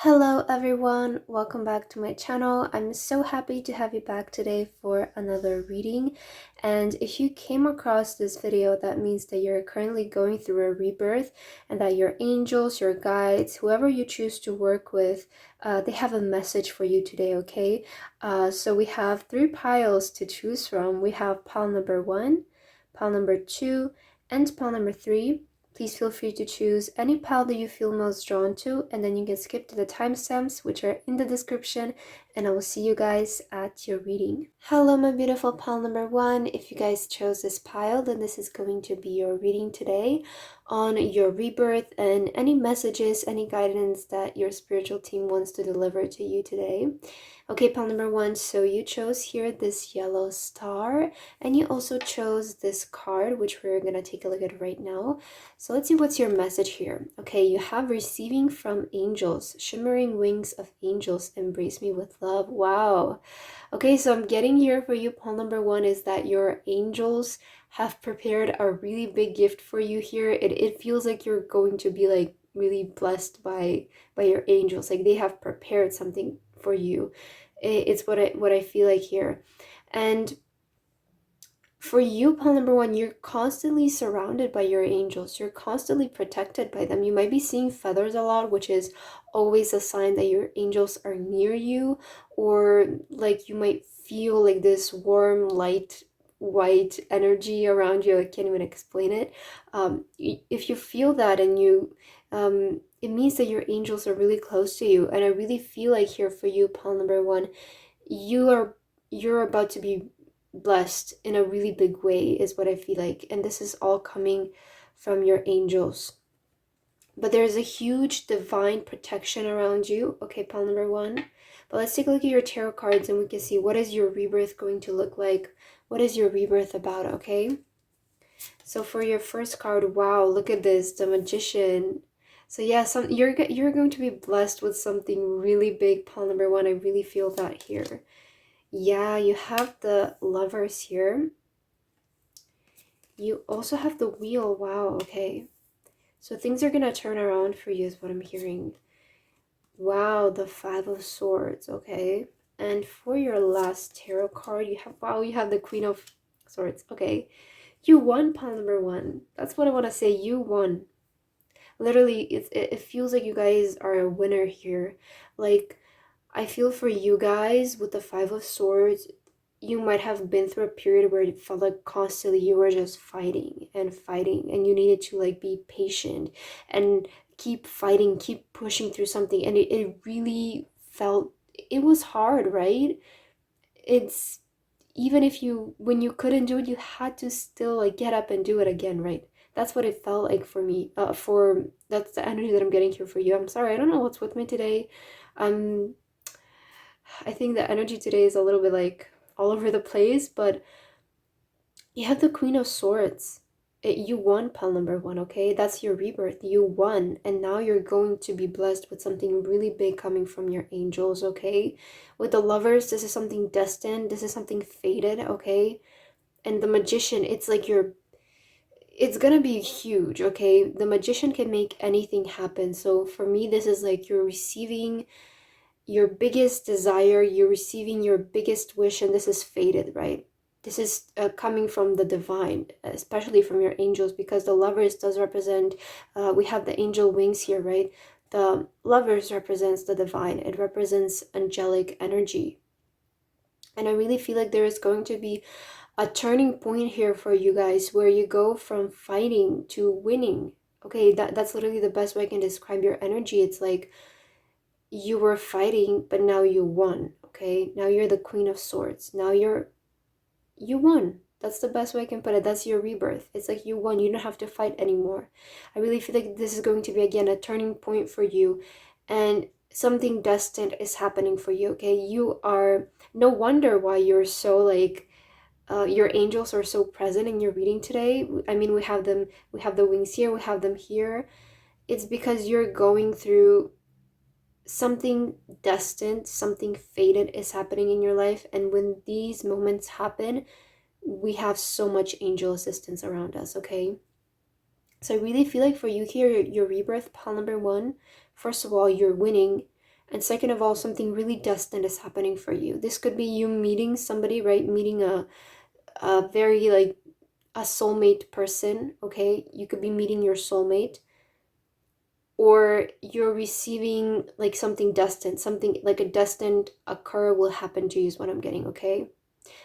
Hello everyone, welcome back to my channel. I'm so happy to have you back today for another reading. And if you came across this video, that means that you're currently going through a rebirth and that your angels, your guides, whoever you choose to work with, they have a message for you today, okay? So we have three piles to choose from. We have pile number 1, pile number 2, and pile number 3. Please feel free to choose any pile that you feel most drawn to, and then you can skip to the timestamps, which are in the description, and I will see you guys at your reading. Hello, my beautiful pile number 1. If you guys chose this pile, then this is going to be your reading today on your rebirth and any messages, any guidance that your spiritual team wants to deliver to you today. Okay, pile number 1, so you chose here this yellow star, and you also chose this card, which we're going to take a look at right now. So let's see what's your message here. Okay, you have receiving from angels, shimmering wings of angels, embrace me with love. Wow. Okay, so I'm getting here for you, pile number 1, is that your angels have prepared a really big gift for you here. It feels like you're going to be like really blessed by your angels. Like they have prepared something for you. It's what I feel like here. And for you, pile number 1, you're constantly surrounded by your angels. You're constantly protected by them. You might be seeing feathers a lot, which is always a sign that your angels are near you, or like you might feel like this warm, light, white energy around you. I can't even explain it. If you feel that and it means that your angels are really close to you. And I really feel like here for you, pile number 1, you're about to be blessed in a really big way, is what I feel like. And this is all coming from your angels. But there's a huge divine protection around you. Okay, pile number 1. But let's take a look at your tarot cards and we can see what is your rebirth going to look like. What is your rebirth about, okay? So for your first card, wow, look at this, the Magician. So yeah, you're going to be blessed with something really big, pile number 1. I really feel that here. Yeah, you have the Lovers here. You also have the Wheel. Wow, okay. So things are going to turn around for you is what I'm hearing. Wow, the Five of Swords, okay. And for your last tarot card, you have, wow, you have the Queen of Swords, okay. You won, pile number 1. That's what I want to say. You won. Literally, it feels like you guys are a winner here. Like, I feel for you guys with the Five of Swords, you might have been through a period where it felt like constantly you were just fighting and fighting, and you needed to like be patient and keep fighting, keep pushing through something. And it really felt, it was hard, right? It's, even if when you couldn't do it, you had to still like get up and do it again, right? That's what it felt like for me. That's the energy that I'm getting here for you. I'm sorry, I don't know what's with me today. I think the energy today is a little bit like all over the place, but you have the Queen of Swords. You won, pile number 1, okay? That's your rebirth. You won, and now you're going to be blessed with something really big coming from your angels, okay? With the Lovers, this is something destined. This is something fated, okay? And the Magician, it's like it's gonna be huge, okay? The Magician can make anything happen. So for me, this is like you're receiving your biggest desire, you're receiving your biggest wish, and this is fated, right? This is coming from the divine, especially from your angels, because the Lovers does represent, we have the angel wings here, right? The Lovers represents the divine. It represents angelic energy. And I really feel like there is going to be a turning point here for you guys where you go from fighting to winning. Okay, that's literally the best way I can describe your energy. It's like you were fighting, but now you won, okay? Now you're the Queen of Swords. Now you won. That's the best way I can put it. That's your rebirth. It's like you won. You don't have to fight anymore. I really feel like this is going to be, again, a turning point for you, and something destined is happening for you, okay? You are, no wonder why you're so like, your angels are so present in your reading today. I mean, we have them, we have the wings here, we have them here. It's because you're going through something destined, something fated is happening in your life. And when these moments happen, we have so much angel assistance around us, okay? So I really feel like for you here, your rebirth, pile number 1, first of all, you're winning. And second of all, something really destined is happening for you. This could be you meeting somebody, right? Meeting a very like a soulmate person, okay? You could be meeting your soulmate, or you're receiving like something destined, something like a destined occur will happen to you is what I'm getting, okay?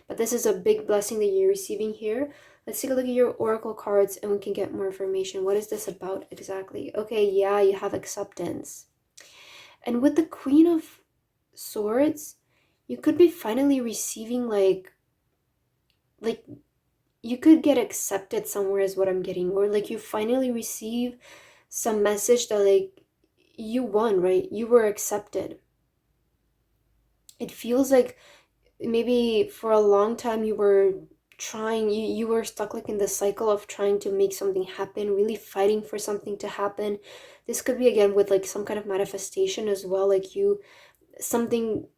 But this is a big blessing that you're receiving here. Let's take a look at your oracle cards and we can get more information. What is this about exactly? Okay, yeah, you have acceptance. And with the Queen of Swords, you could be finally receiving like you could get accepted somewhere is what I'm getting, or like you finally receive some message that like you won, right? You were accepted. It feels like maybe for a long time you were trying, you were stuck like in the cycle of trying to make something happen, really fighting for something to happen. This could be again with like some kind of manifestation as well, like you something,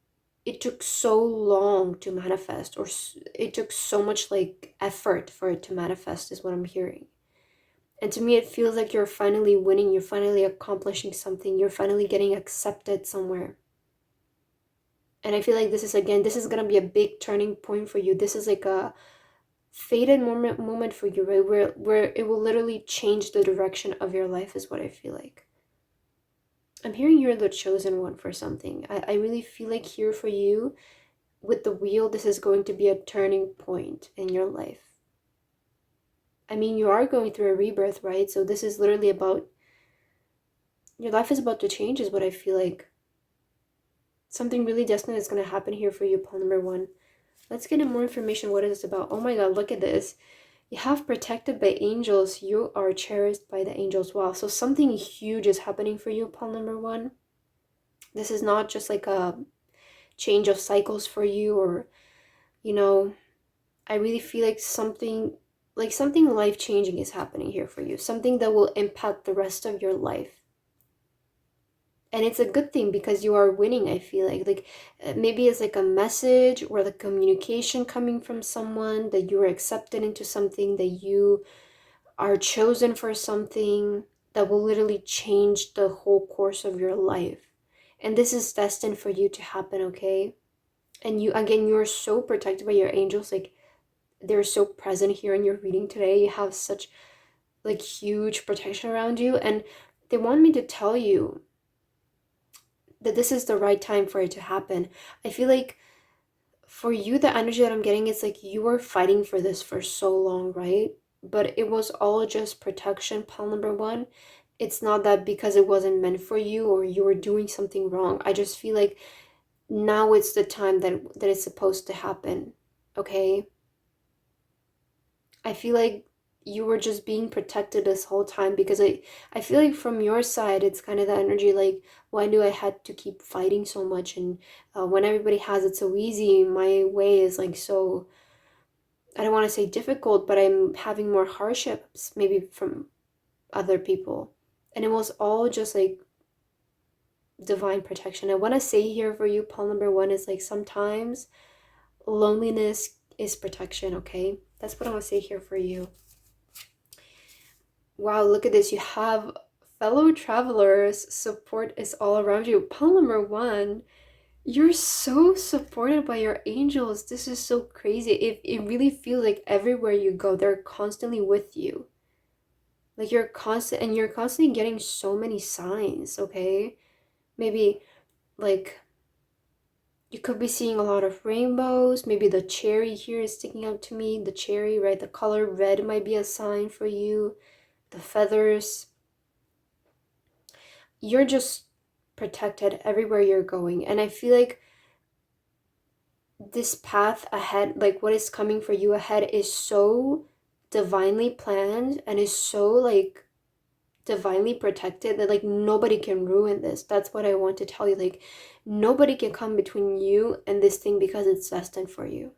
it took so long to manifest, or it took so much like effort for it to manifest is what I'm hearing. And to me it feels like you're finally winning, you're finally accomplishing something, you're finally getting accepted somewhere. And I feel like this is again, this is gonna be a big turning point for you. This is like a fated moment for you, right? Where it will literally change the direction of your life is what I feel like. I'm hearing you're the chosen one for something. I really feel like here for you with the wheel, this is going to be a turning point in your life. I mean, you are going through a rebirth, right? So this is literally about, your life is about to change is what I feel like. Something really destined is going to happen here for you, pawn number 1. Let's get more information. What is this about? Oh my god, look at this. You have protected by angels. You are cherished by the angels. Wow, so something huge is happening for you, pawn number 1. This is not just like a change of cycles for you, or, you know, I really feel like something life-changing is happening here for you. Something that will impact the rest of your life. And it's a good thing because you are winning, I feel like maybe it's like a message or the communication coming from someone that you are accepted into something, that you are chosen for something that will literally change the whole course of your life. And this is destined for you to happen, okay? And you, again, you're so protected by your angels. Like, they're so present here in your reading today. You have such like huge protection around you, and they want me to tell you that this is the right time for it to happen. I feel like for you, the energy that I'm getting is like you were fighting for this for so long, right? But it was all just protection, pawn number 1. It's not that because it wasn't meant for you or you were doing something wrong. I just feel like now it's the time that it's supposed to happen, okay? I feel like you were just being protected this whole time, because I feel like from your side it's kind of the energy like, why do I had to keep fighting so much? And when everybody has it so easy, my way is like so, I don't want to say difficult, but I'm having more hardships maybe from other people. And it was all just like divine protection. I want to say here for you, pawn number 1, is like sometimes loneliness is protection, okay? That's what I want to say here for you. Wow, look at this. You have fellow travelers. Support is all around you. Pawn number 1, you're so supported by your angels. This is so crazy. It really feels like everywhere you go, they're constantly with you. Like you're constantly getting so many signs, okay? Maybe like you could be seeing a lot of rainbows. Maybe the cherry here is sticking out to me. The cherry, right? The color red might be a sign for you. The feathers. You're just protected everywhere you're going. And I feel like this path ahead, like what is coming for you ahead, is so divinely planned and is so like divinely protected that like nobody can ruin this. That's what I want to tell you. Like nobody can come between you and this thing because it's destined for you.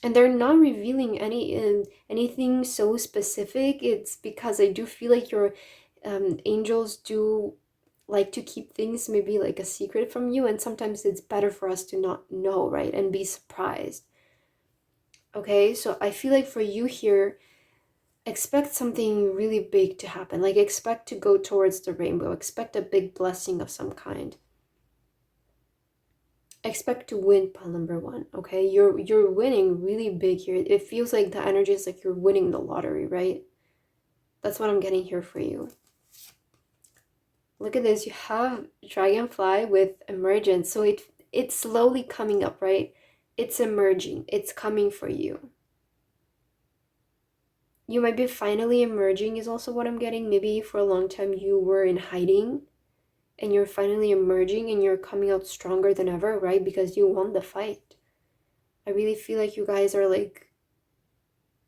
And they're not revealing anything so specific. It's because I do feel like your angels do like to keep things maybe like a secret from you, and sometimes it's better for us to not know, right, and be surprised. Okay, so I feel like for you here, expect something really big to happen. Like expect to go towards the rainbow, expect a big blessing of some kind. expect to win pile number one. Okay, you're winning really big here. It feels like the energy is like you're winning the lottery, right? That's what I'm getting here for you. Look at this. You have dragonfly with emergence, so it's slowly coming up, right? It's emerging. It's coming for you. You might be finally emerging is also what I'm getting. Maybe for a long time you were in hiding and you're finally emerging and you're coming out stronger than ever, right? Because you won the fight. I really feel like you guys are like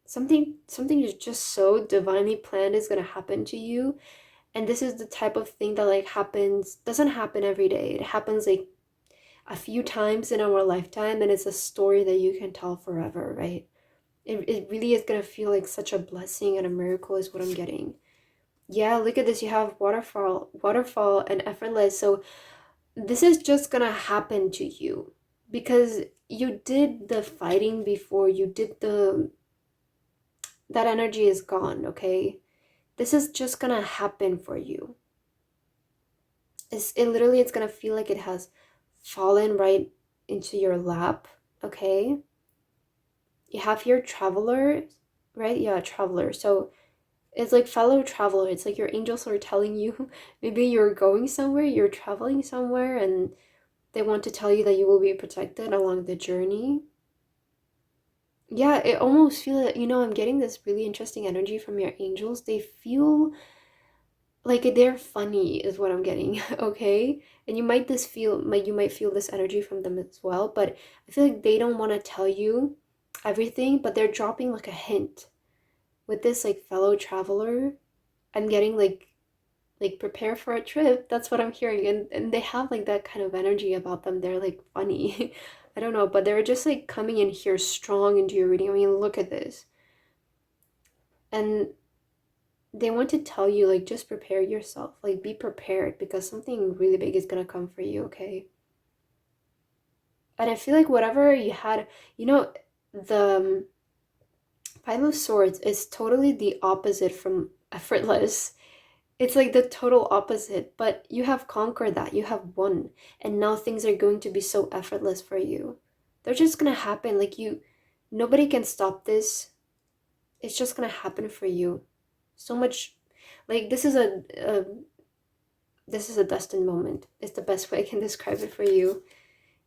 something is just so divinely planned is going to happen to you, and this is the type of thing that like doesn't happen every day. It happens like a few times in our lifetime, and it's a story that you can tell forever, right? It really is going to feel like such a blessing and a miracle is what I'm getting. Yeah, look at this. You have waterfall and effortless. So this is just gonna happen to you because you did the fighting before. You did that energy is gone, okay? This is just gonna happen for you. It literally it's gonna feel like it has fallen right into your lap, okay? You have here traveler, right? Yeah, traveler. So it's like fellow traveler. It's like your angels are telling you maybe you're going somewhere, you're traveling somewhere, and they want to tell you that you will be protected along the journey. Yeah, it almost feels, I'm getting this really interesting energy from your angels. They feel like they're funny is what I'm getting, okay? And you might feel this energy from them as well, but I feel like they don't want to tell you everything, but they're dropping like a hint. With this like fellow traveler, I'm getting like prepare for a trip. That's what I'm hearing. And they have like that kind of energy about them. They're like funny. I don't know, but they're just like coming in here strong into your reading. I mean, look at this. And they want to tell you like just prepare yourself. Like be prepared because something really big is going to come for you, okay? And I feel like whatever you had, the Five of Swords is totally the opposite from effortless. It's like the total opposite, but you have conquered that. You have won. And now things are going to be so effortless for you. They're just going to happen. Nobody can stop this. It's just going to happen for you. So much, like, this is a destined moment. It's the best way I can describe it for you.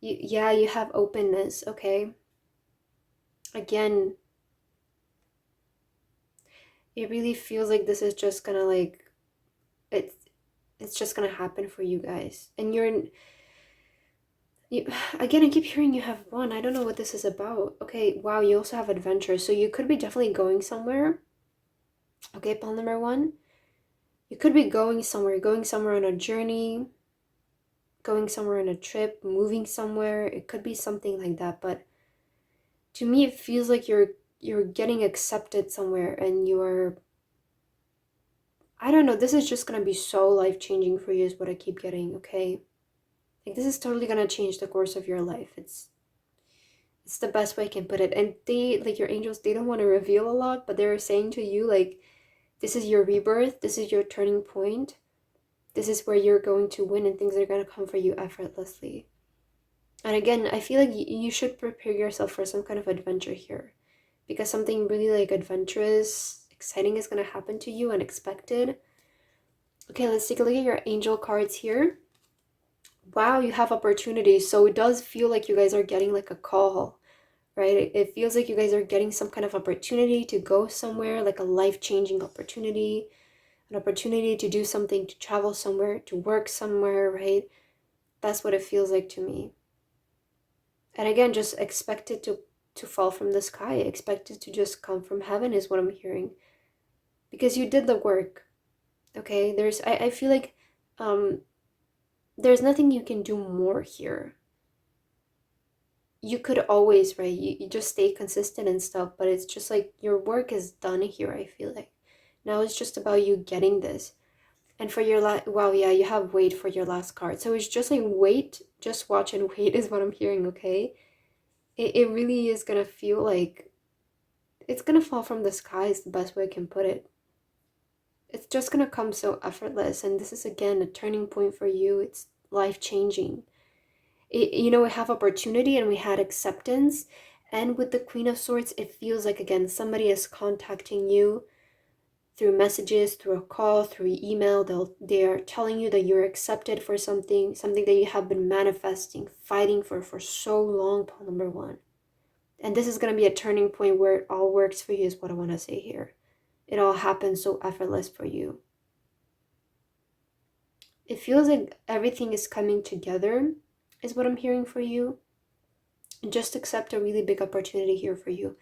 Yeah, you have openness, okay? Again, it really feels like this is just going to, it's, it's just going to happen for you guys. And again, I keep hearing you have one. I don't know what this is about. Okay, wow, you also have adventure. So you could be definitely going somewhere. Okay, pile number one. You could be going somewhere on a journey, going somewhere on a trip, moving somewhere. It could be something like that. But to me, it feels like you're getting accepted somewhere and I don't know, this is just gonna be so life-changing for you is what I keep getting, okay? Like this is totally gonna change the course of your life. It's the best way I can put it. And they, like your angels, they don't want to reveal a lot, but they're saying to you, like, this is your rebirth, this is your turning point, this is where you're going to win and things are going to come for you effortlessly. And again, I feel like you should prepare yourself for some kind of adventure here because something really like adventurous, exciting is going to happen to you, unexpected. Okay, let's take a look at your angel cards here. Wow, you have opportunities. So it does feel like you guys are getting like a call, right? It feels like you guys are getting some kind of opportunity to go somewhere, like a life-changing opportunity, an opportunity to do something, to travel somewhere, to work somewhere, right? That's what it feels like to me. And again, just expect it to fall from the sky. Expect it to just come from heaven is what I'm hearing. Because you did the work, okay? I feel like there's nothing you can do more here. You could always, right? You just stay consistent and stuff, but it's just like your work is done here, I feel like. Now it's just about you getting this. And for your wow, yeah, you have wait for your last card. So it's just like wait, just watch and wait is what I'm hearing, okay? It really is gonna feel like it's gonna fall from the sky is the best way I can put it. It's just gonna come so effortless, and this is again a turning point for you. It's life-changing. we have opportunity and we had acceptance. And with the Queen of Swords, it feels like, again, somebody is contacting you through messages, through a call, through email. They are telling you that you're accepted for something that you have been manifesting, fighting for so long, pile number one. And this is going to be a turning point where it all works for you, is what I want to say here. It all happens so effortless for you. It feels like everything is coming together, is what I'm hearing for you. Just accept a really big opportunity here for you.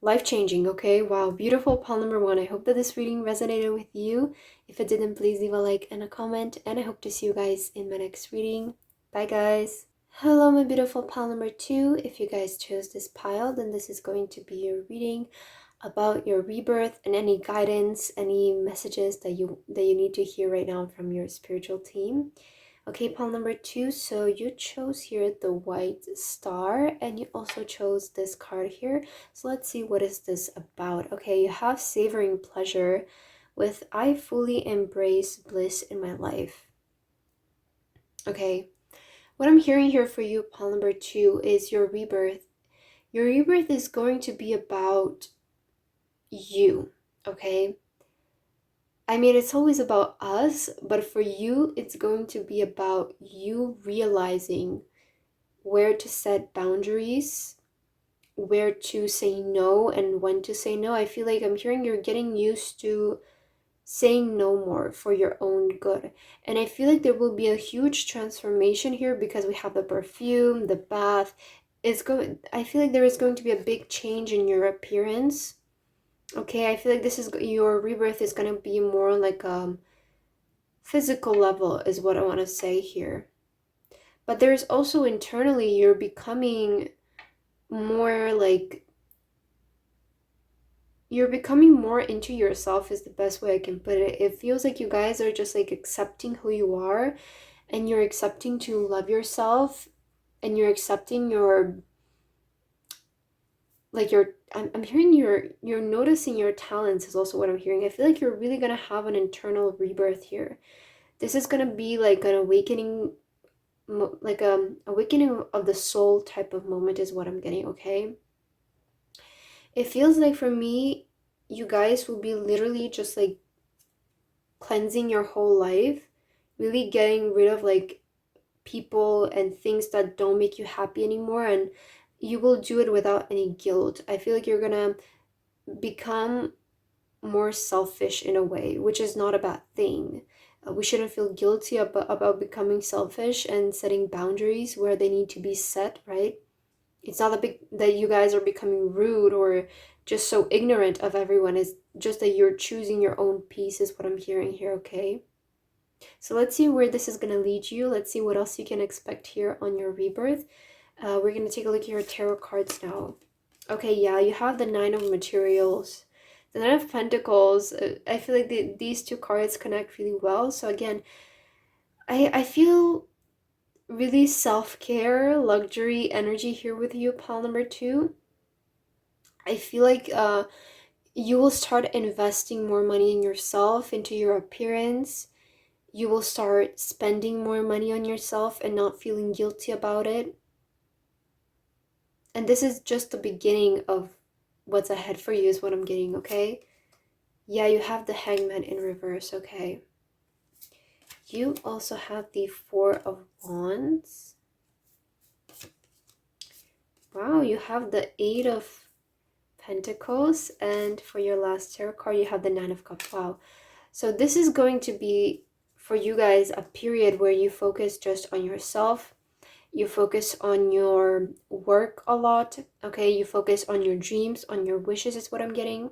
Life-changing, okay? Wow, beautiful pile number one. I hope that this reading resonated with you. If it didn't, please leave a like and a comment, and I hope to see you guys in my next reading. Bye, guys. Hello, my beautiful pile number two. If you guys chose this pile, then this is going to be your reading about your rebirth and any guidance, any messages that you need to hear right now from your spiritual team. Okay, pile number two, so you chose here the white star, and you also chose this card here. So let's see, what is this about? Okay, you have savoring pleasure with I fully embrace bliss in my life. Okay, what I'm hearing here for you, pile number two, is your rebirth. Your rebirth is going to be about you, okay? I mean, it's always about us, but for you, it's going to be about you realizing where to set boundaries, where to say no, and when to say no. I feel like I'm hearing you're getting used to saying no more for your own good. And I feel like there will be a huge transformation here because we have the perfume, the bath. I feel like there is going to be a big change in your appearance. Okay, I feel like your rebirth is going to be more like physical level, is what I want to say here. But there's also internally, you're becoming more like, you're becoming more into yourself, is the best way I can put it. It feels like you guys are just like accepting who you are, and you're accepting to love yourself, and you're accepting your, like I'm hearing you're noticing your talents, is also what I'm hearing. I feel like you're really gonna have an internal rebirth here. This is gonna be like an awakening, like awakening of the soul type of moment, is what I'm getting. Okay, it feels like for me, you guys will be literally just like cleansing your whole life, really getting rid of like people and things that don't make you happy anymore, and you will do it without any guilt. I feel like you're gonna become more selfish in a way, which is not a bad thing. We shouldn't feel guilty about becoming selfish and setting boundaries where they need to be set, right? It's not that you guys are becoming rude or just so ignorant of everyone. It's just that you're choosing your own peace, is what I'm hearing here, okay? So let's see where this is going to lead you. Let's see what else you can expect here on your rebirth. We're going to take a look at your tarot cards now. Okay, yeah, you have the Nine of Materials. The Nine of Pentacles, I feel like these two cards connect really well. So again, I feel really self-care, luxury energy here with you, pile number two. I feel like you will start investing more money in yourself, into your appearance. You will start spending more money on yourself and not feeling guilty about it. And this is just the beginning of what's ahead for you, is what I'm getting, okay? Yeah, you have the Hangman in reverse, okay? You also have the Four of Wands. Wow, you have the Eight of Pentacles, and for your last tarot card, you have the Nine of Cups. Wow. So this is going to be, for you guys, a period where you focus just on yourself. You focus on your work a lot, okay? You focus on your dreams, on your wishes, is what I'm getting.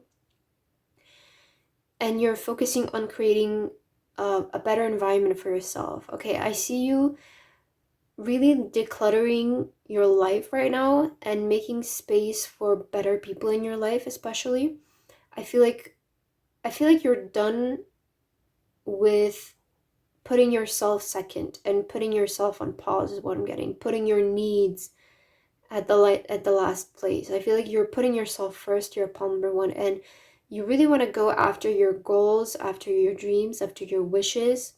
And you're focusing on creating a better environment for yourself, okay? I see you really decluttering your life right now and making space for better people in your life, especially. I feel like you're done with putting yourself second and putting yourself on pause, is what I'm getting. Putting your needs at the last place. I feel like you're putting yourself first. You're upon number one, and you really want to go after your goals, after your dreams, after your wishes.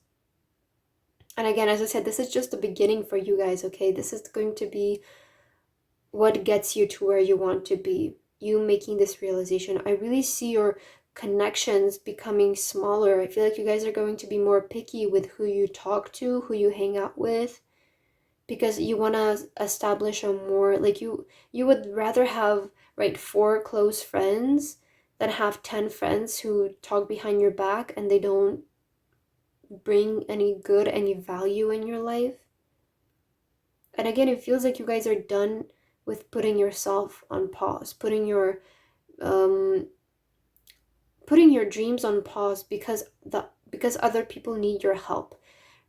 And again, as I said, this is just the beginning for you guys, okay? This is going to be what gets you to where you want to be. You making this realization. I really see your connections becoming smaller. I feel like you guys are going to be more picky with who you talk to, who you hang out with, because you want to establish a more, like, you would rather have, right, 4 close friends than have 10 friends who talk behind your back and they don't bring any good, any value in your life. And again, it feels like you guys are done with putting yourself on pause, um putting your dreams on pause because other people need your help,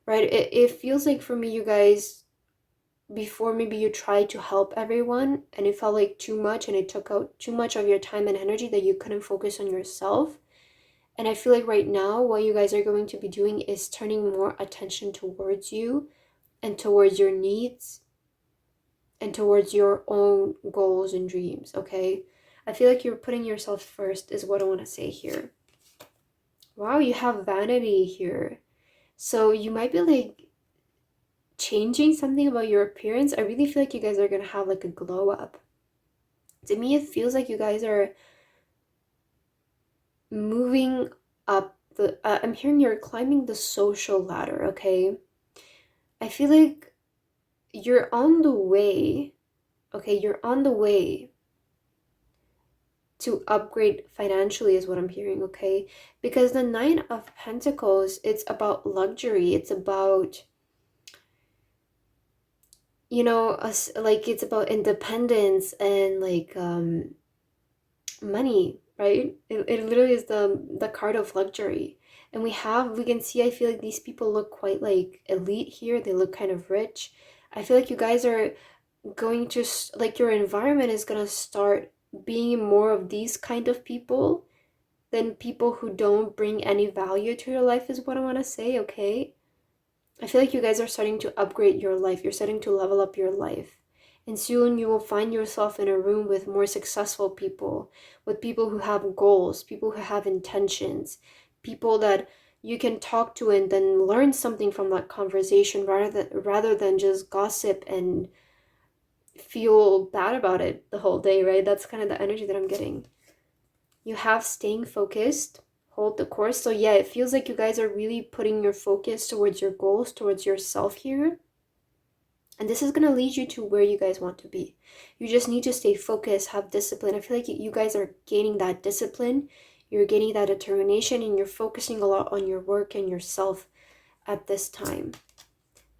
right? It feels like for me, you guys, before, maybe you tried to help everyone and it felt like too much and it took out too much of your time and energy that you couldn't focus on yourself. And I feel like right now what you guys are going to be doing is turning more attention towards you and towards your needs and towards your own goals and dreams, okay? I feel like you're putting yourself first, is what I want to say here. Wow, you have vanity here. So you might be like changing something about your appearance. I really feel like you guys are going to have like a glow up. To me, it feels like you guys are moving up the. I'm hearing you're climbing the social ladder, okay? I feel like you're on the way, okay? You're on the way to upgrade financially, is what I'm hearing, okay? Because the Nine of Pentacles, it's about luxury. It's about, you know, us, like, it's about independence and like money, right? It literally is the card of luxury. And we can see, I feel like these people look quite like elite here. They look kind of rich. I feel like you guys are going to, like, your environment is going to start being more of these kind of people than people who don't bring any value to your life, is what I want to say, okay? I feel like you guys are starting to upgrade your life. You're starting to level up your life. And soon you will find yourself in a room with more successful people, with people who have goals, people who have intentions, people that you can talk to and then learn something from that conversation rather than just gossip and feel bad about it the whole day, right? That's kind of the energy that I'm getting. You have staying focused, hold the course. So yeah, it feels like you guys are really putting your focus towards your goals, towards yourself here. And this is going to lead you to where you guys want to be. You just need to stay focused, have discipline. I feel like you guys are gaining that discipline. You're gaining that determination and you're focusing a lot on your work and yourself at this time.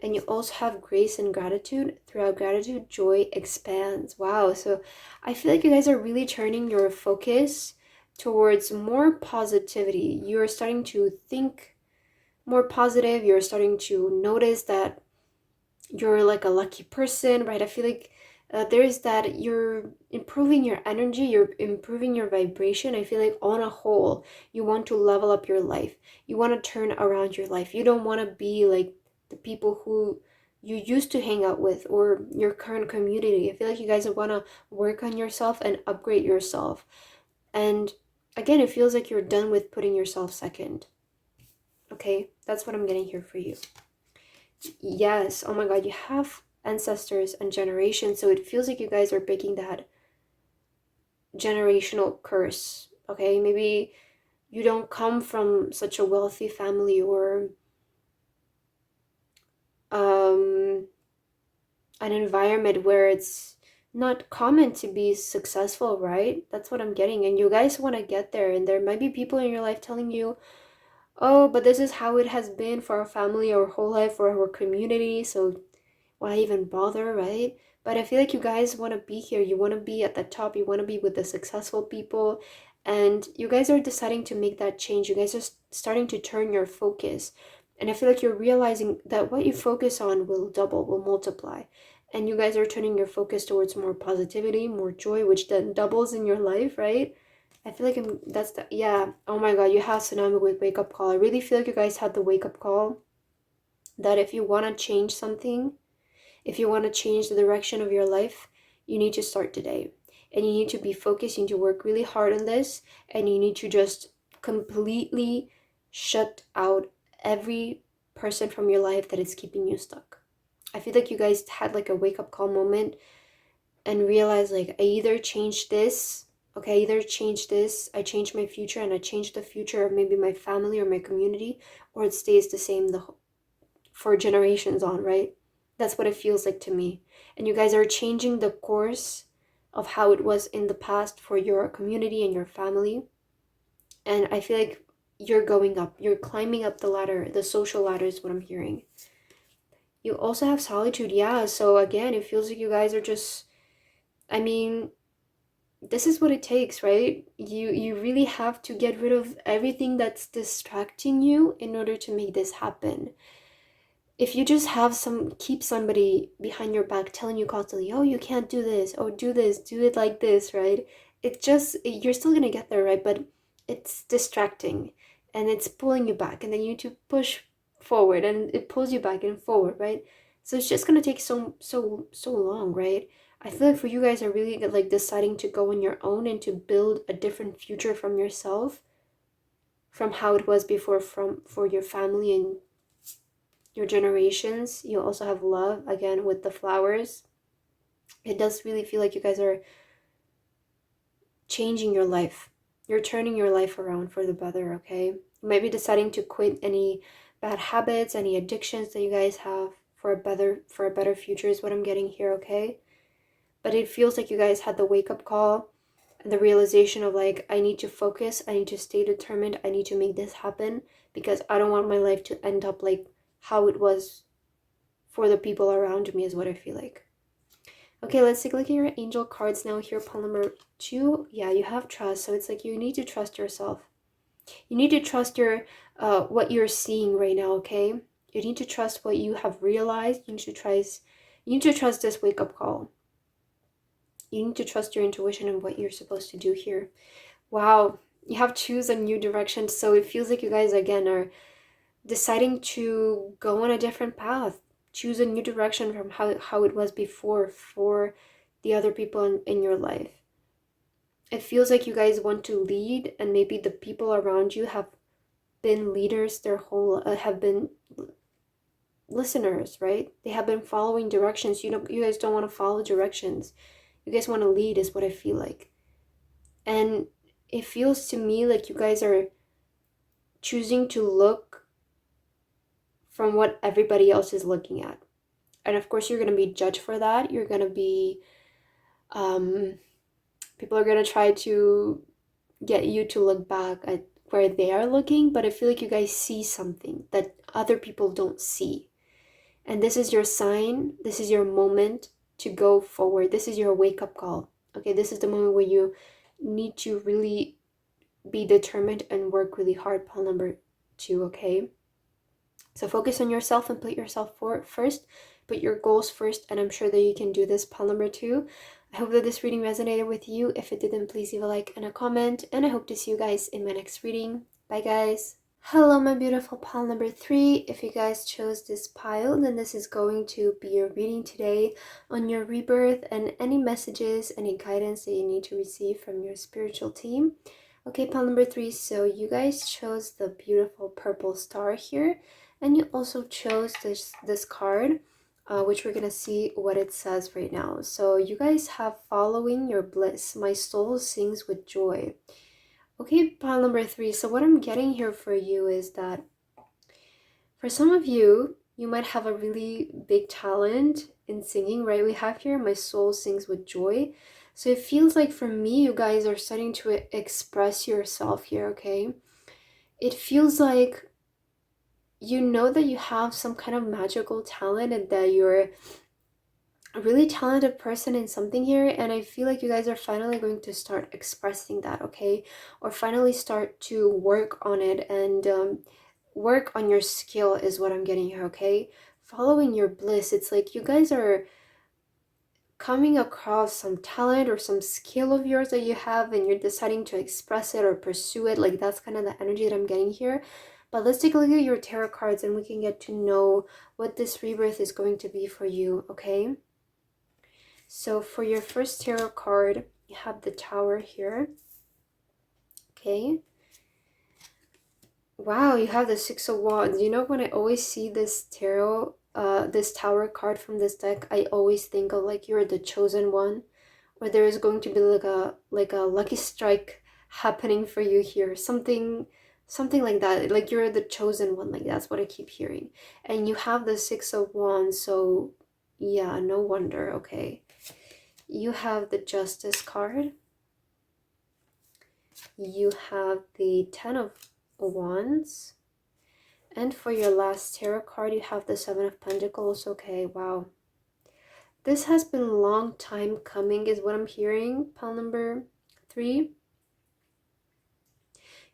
And you also have grace and gratitude. Throughout gratitude, joy expands. Wow. So I feel like you guys are really turning your focus towards more positivity. You're starting to think more positive. You're starting to notice that you're like a lucky person, right? I feel like there's that you're improving your energy, you're improving your vibration. I feel like on a whole, you want to level up your life. You want to turn around your life. You don't want to be like the people who you used to hang out with or your current community. I feel like you guys want to work on yourself and upgrade yourself. And again, it feels like you're done with putting yourself second. Okay, that's what I'm getting here for you. Yes, oh my god, you have ancestors and generations, so it feels like you guys are breaking that generational curse. Okay, maybe you don't come from such a wealthy family or an environment where it's not common to be successful, right? That's what I'm getting. And you guys want to get there, and there might be people in your life telling you, oh, but this is how it has been for our family, our whole life, for our community, so why even bother, right? But I feel like you guys want to be here. You want to be at the top. You want to be with the successful people. And you guys are deciding to make that change. You guys are starting to turn your focus. And I feel like you're realizing that what you focus on will double, will multiply. And you guys are turning your focus towards more positivity, more joy, which then doubles in your life, right? I feel like yeah. Oh my God, you have tsunami with wake up call. I really feel like you guys had the wake up call that if you want to change something, if you want to change the direction of your life, you need to start today. And you need to be focused, you need to work really hard on this, and you need to just completely shut out every person from your life that is keeping you stuck. I feel like you guys had like a wake-up call moment and realized like, I either change this, okay, I either change this, I change my future and I change the future of maybe my family or my community, or it stays the same for generations on, right? That's what it feels like to me. And you guys are changing the course of how it was in the past for your community and your family. And I feel like you're going up, you're climbing up the ladder, the social ladder is what I'm hearing. You also have solitude, yeah. So again, it feels like you guys are just, I mean, this is what it takes, right? You really have to get rid of everything that's distracting you in order to make this happen. If you just have keep somebody behind your back telling you constantly, oh, you can't do this, oh, do this, do it like this, right? You're still gonna get there, right? But it's distracting and it's pulling you back, and then you need to push forward and it pulls you back and forward, right? So it's just gonna take so long, right? I feel like for you guys are really like deciding to go on your own and to build a different future from yourself, from how it was before, for your family and your generations. You also have love again with the flowers. It does really feel like you guys are changing your life. You're turning your life around for the better, okay? You might be deciding to quit any bad habits, any addictions that you guys have for a better future is what I'm getting here, okay? But it feels like you guys had the wake-up call and the realization of like, I need to focus, I need to stay determined, I need to make this happen, because I don't want my life to end up like how it was for the people around me, is what I feel like. Okay, let's take a look at your angel cards now here. Pile number 2. Yeah, you have trust. So it's like you need to trust yourself. You need to trust what you're seeing right now, okay? You need to trust what you have realized. You need to trust this wake-up call. You need to trust your intuition and what you're supposed to do here. Wow, you have choose a new direction. So it feels like you guys again are deciding to go on a different path, choose a new direction from how it was before for the other people in your life. It feels like you guys want to lead, and maybe the people around you have been leaders their whole have been listeners, right? They have been following directions. You guys don't want to follow directions. You guys want to lead, is what I feel like. And it feels to me like you guys are choosing to look from what everybody else is looking at. And of course, you're going to be judged for that. You're going to be, people are going to try to get you to look back at where they are looking. But I feel like you guys see something that other people don't see. And this is your sign. This is your moment to go forward. This is your wake-up call. Okay, this is the moment where you need to really be determined and work really hard. Pile number 2, okay? So focus on yourself and put yourself first. Put your goals first, and I'm sure that you can do this. Pile number 2. I hope that this reading resonated with you. If it didn't, please leave a like and a comment, and I hope to see you guys in my next reading. Bye, guys. Hello, my beautiful pile number 3. If you guys chose this pile, then this is going to be your reading today on your rebirth and any messages, any guidance that you need to receive from your spiritual team. Okay, pile number 3. So you guys chose the beautiful purple star here, and you also chose this card, which we're gonna see what it says right now. So you guys have following your bliss. My soul sings with joy. Okay, pile number 3. So what I'm getting here for you is that for some of you, you might have a really big talent in singing, right? We have here, my soul sings with joy. So it feels like for me, you guys are starting to express yourself here, okay? It feels like you know that you have some kind of magical talent and that you're a really talented person in something here, and I feel like you guys are finally going to start expressing that, okay? Or finally start to work on it and work on your skill is what I'm getting here, okay? Following your bliss, it's like you guys are coming across some talent or some skill of yours that you have, and you're deciding to express it or pursue it. Like that's kind of the energy that I'm getting here. But let's take a look at your tarot cards and we can get to know what this rebirth is going to be for you, okay? So for your first tarot card, you have the Tower here, okay? Wow, you have the Six of Wands. You know, when I always see this tarot, this Tower card from this deck, I always think of like you're the chosen one, or there is going to be like a lucky strike happening for you here. Something like that. Like you're the chosen one. Like that's what I keep hearing. And you have the Six of Wands, so yeah, no wonder. Okay. You have the Justice card. You have the Ten of Wands. And for your last tarot card, you have the Seven of Pentacles. Okay, wow. This has been a long time coming is what I'm hearing. Pile number 3.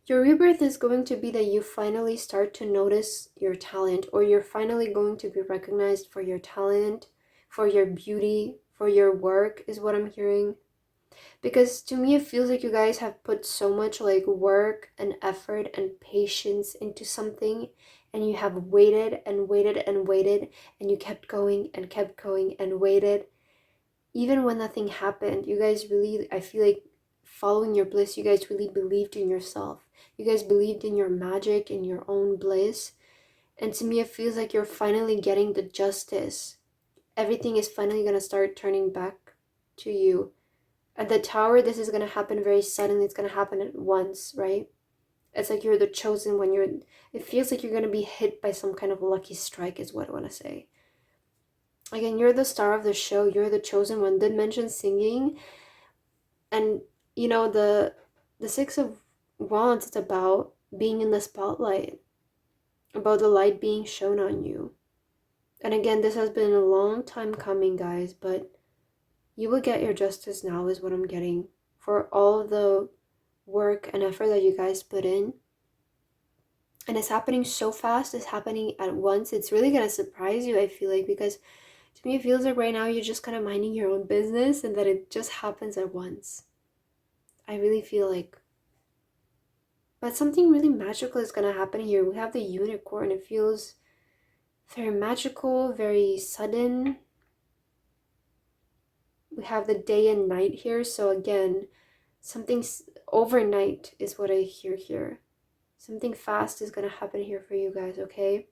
Your rebirth is going to be that you finally start to notice your talent, or you're finally going to be recognized for your talent, for your beauty, for your work is what I'm hearing. Because to me, it feels like you guys have put so much like work and effort and patience into something, and you have waited and waited and waited, and you kept going and kept going and waited. Even when nothing happened, you guys really, I feel like following your bliss, you guys really believed in yourself. You guys believed in your magic, in your own bliss. And to me, it feels like you're finally getting the justice. Everything is finally going to start turning back to you. At the Tower, this is going to happen very suddenly. It's going to happen at once, right? It's like you're the chosen one. It feels like you're going to be hit by some kind of lucky strike is what I want to say. Again, you're the star of the show. You're the chosen one. Did mention singing. And, you know, the Six of Wands, it's about being in the spotlight. About the light being shown on you. And again, this has been a long time coming, guys. But you will get your justice now is what I'm getting. For all the work and effort that you guys put in, and it's happening so fast, it's happening at once. It's really gonna surprise you, I feel like, because to me it feels like right now you're just kind of minding your own business and that it just happens at once. I really feel like, but something really magical is gonna happen here. We have the Unicorn. It feels very magical, very sudden. We have the day and night here, so again, something's overnight is what I hear here. Something fast is gonna happen here for you guys, okay?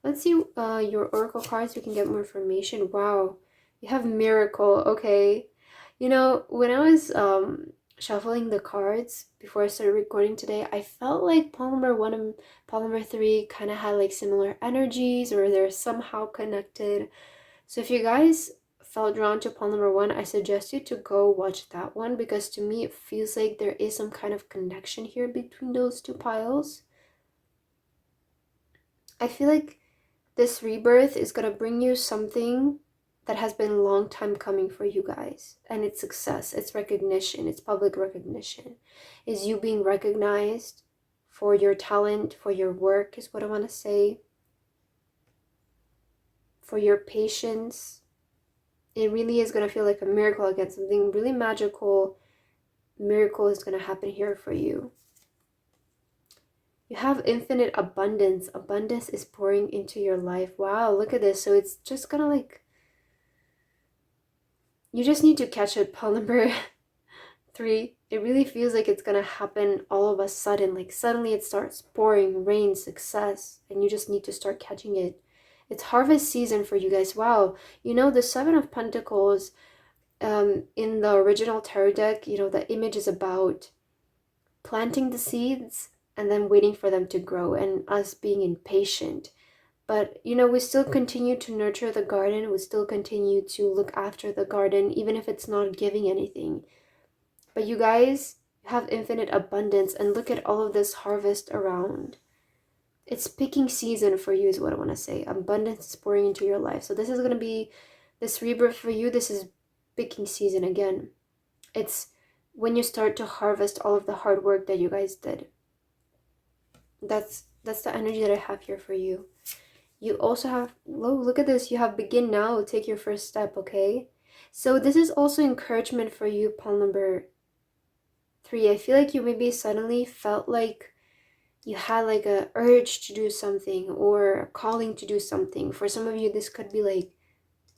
Let's see your oracle cards. We can get more information. Wow, you have miracle. Okay, you know, when I was shuffling the cards before I started recording today, I felt like pile number 1 and pile number 3 kind of had like similar energies, or they're somehow connected. So if you guys felt drawn to pile number 1, I suggest you to go watch that one, because to me it feels like there is some kind of connection here between those two piles. I feel like this rebirth is going to bring you something that has been a long time coming for you guys. And it's success, it's recognition, it's public recognition. Is you being recognized for your talent, for your work is what I want to say. For your patience. It really is going to feel like a miracle again. Something really magical. Miracle is going to happen here for you. You have infinite abundance. Abundance is pouring into your life. Wow, look at this. So it's just gonna like, you just need to catch it. Pile number 3. It really feels like it's gonna happen all of a sudden. Like suddenly it starts pouring rain, success, and you just need to start catching it. It's harvest season for you guys. Wow. You know, the Seven of Pentacles in the original tarot deck, you know, the image is about planting the seeds and then waiting for them to grow, and us being impatient. But you know, we still continue to nurture the garden. We still continue to look after the garden, even if it's not giving anything. But you guys have infinite abundance, and look at all of this harvest around. It's picking season for you is what I want to say. Abundance is pouring into your life. So this is going to be this rebirth for you. This is picking season again. It's when you start to harvest all of the hard work that you guys did. That's the energy that I have here for you. You also have, look at this, you have begin now, take your first step, okay? So this is also encouragement for you, pile number 3. I feel like you maybe suddenly felt like you had like a urge to do something, or a calling to do something. For some of you, this could be like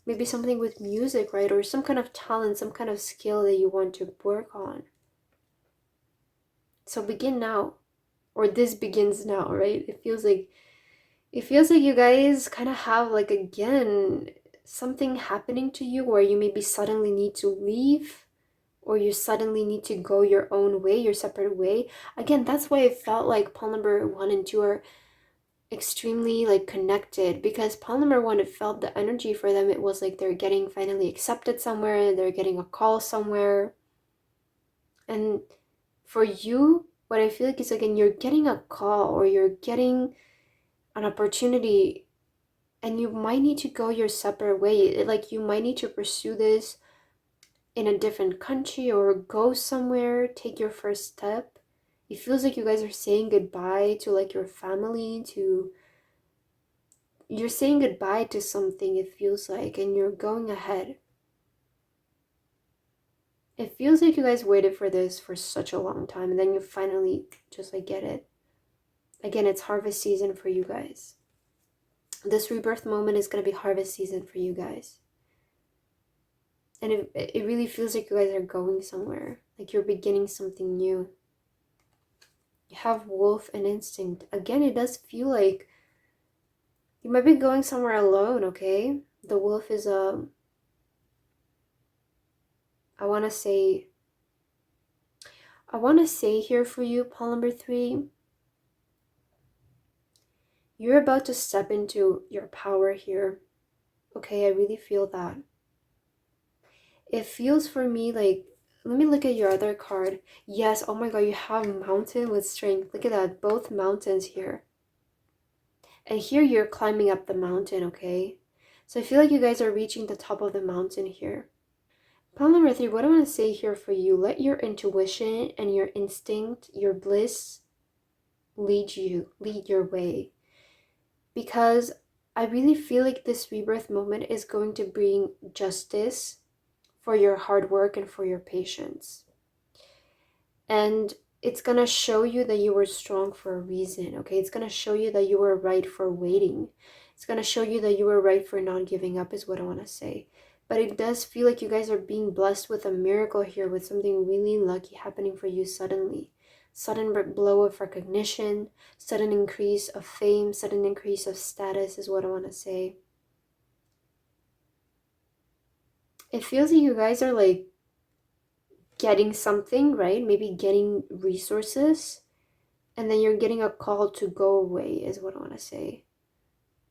maybe something with music, right? Or some kind of talent, some kind of skill that you want to work on. So begin now. or this begins now, right? It feels like you guys kind of have, like, again, something happening to you where you maybe suddenly need to leave, or you suddenly need to go your own way, your separate way. Again, that's why it felt like pile number 1 and 2 are extremely, like, connected, because pile number 1, it felt the energy for them, it was like they're getting finally accepted somewhere, they're getting a call somewhere. And for you, what I feel like is, again, you're getting a call or you're getting an opportunity, and you might need to go your separate way. Like, you might need to pursue this in a different country or go somewhere, take your first step. It feels like you guys are saying goodbye to, like, your family, to you're saying goodbye to something, it feels like, and you're going ahead. It feels like you guys waited for this for such a long time, and then you finally just, like, get it. Again, it's harvest season for you guys. This rebirth moment is going to be harvest season for you guys. And it really feels like you guys are going somewhere. Like, you're beginning something new. You have wolf and instinct. Again, it does feel like you might be going somewhere alone, okay? The wolf is I want to say here for you, pile number 3, you're about to step into your power here. Okay, I really feel that. It feels for me like, let me look at your other card. Yes, oh my god, you have mountain with strength. Look at that, both mountains here. And here you're climbing up the mountain, okay? So I feel like you guys are reaching the top of the mountain here. Pile number 3, what I want to say here for you, let your intuition and your instinct, your bliss, lead your way. Because I really feel like this rebirth moment is going to bring justice for your hard work and for your patience. And it's going to show you that you were strong for a reason, okay? It's going to show you that you were right for waiting. It's going to show you that you were right for not giving up, is what I want to say. But it does feel like you guys are being blessed with a miracle here, with something really lucky happening for you suddenly. Sudden blow of recognition, sudden increase of fame, sudden increase of status is what I want to say. It feels like you guys are, like, getting something, right? Maybe getting resources, and then you're getting a call to go away is what I want to say.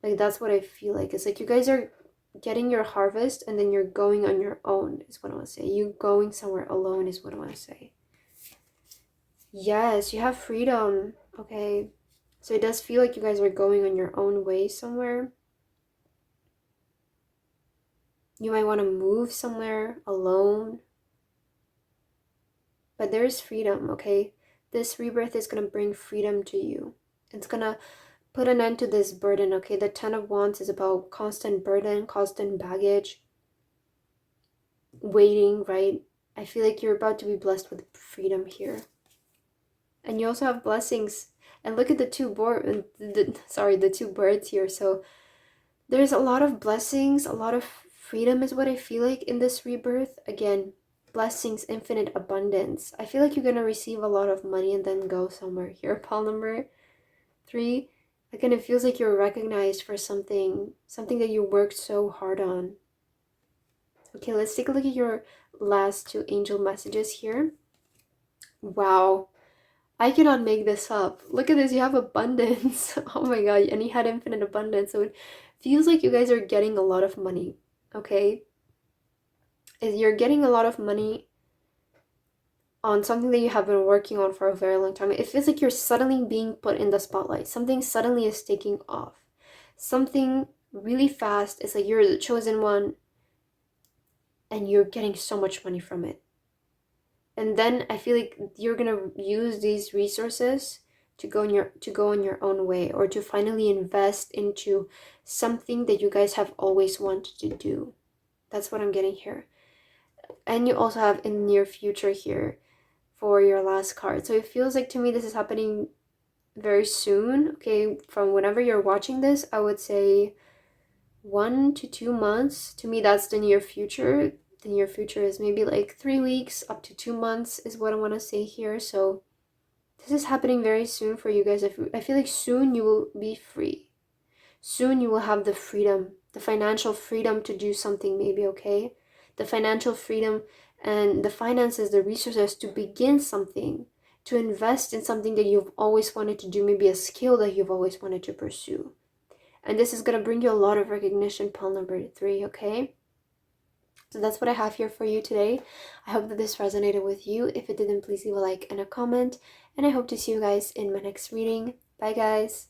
Like, that's what I feel like. It's like you guys are getting your harvest, and then you're going on your own is what I want to say. You going somewhere alone is what I want to say. Yes, you have freedom, okay? So it does feel like you guys are going on your own way somewhere. You might want to move somewhere alone. But there's freedom, okay? This rebirth is going to bring freedom to you. It's going to put an end to this burden, okay? The 10 of Wands is about constant burden, constant baggage, waiting, right? I feel like you're about to be blessed with freedom here. And you also have blessings. And look at the two birds here. So there's a lot of blessings, a lot of freedom is what I feel like in this rebirth. Again, blessings, infinite abundance. I feel like you're going to receive a lot of money and then go somewhere here. Pile number 3. Again, it feels like you're recognized for something that you worked so hard on. Okay, let's take a look at your last 2 angel messages here. Wow. I cannot make this up. Look at this, you have abundance. Oh my god, and you had infinite abundance. So it feels like you guys are getting a lot of money, okay? You're getting a lot of money on something that you have been working on for a very long time. It feels like you're suddenly being put in the spotlight. Something suddenly is taking off. Something really fast. It's like you're the chosen one and you're getting so much money from it. And then I feel like you're gonna use these resources to go on your own way, or to finally invest into something that you guys have always wanted to do. That's what I'm getting here. And you also have in the near future here for your last card. So it feels like to me this is happening very soon. Okay, from whenever you're watching this, I would say 1 to 2 months. To me, that's the near future. The near future is maybe like 3 weeks up to 2 months is what I want to say here. So This is happening very soon for you guys. I feel like soon you will be free. Soon you will have the freedom, the financial freedom to do something maybe, okay? The financial freedom and the finances, the resources to begin something, to invest in something that you've always wanted to do, maybe a skill that you've always wanted to pursue. And this is going to bring you a lot of recognition, pile number 3, okay? So that's what I have here for you today. I hope that this resonated with you. If it didn't, please leave a like and a comment. And I hope to see you guys in my next reading. Bye, guys.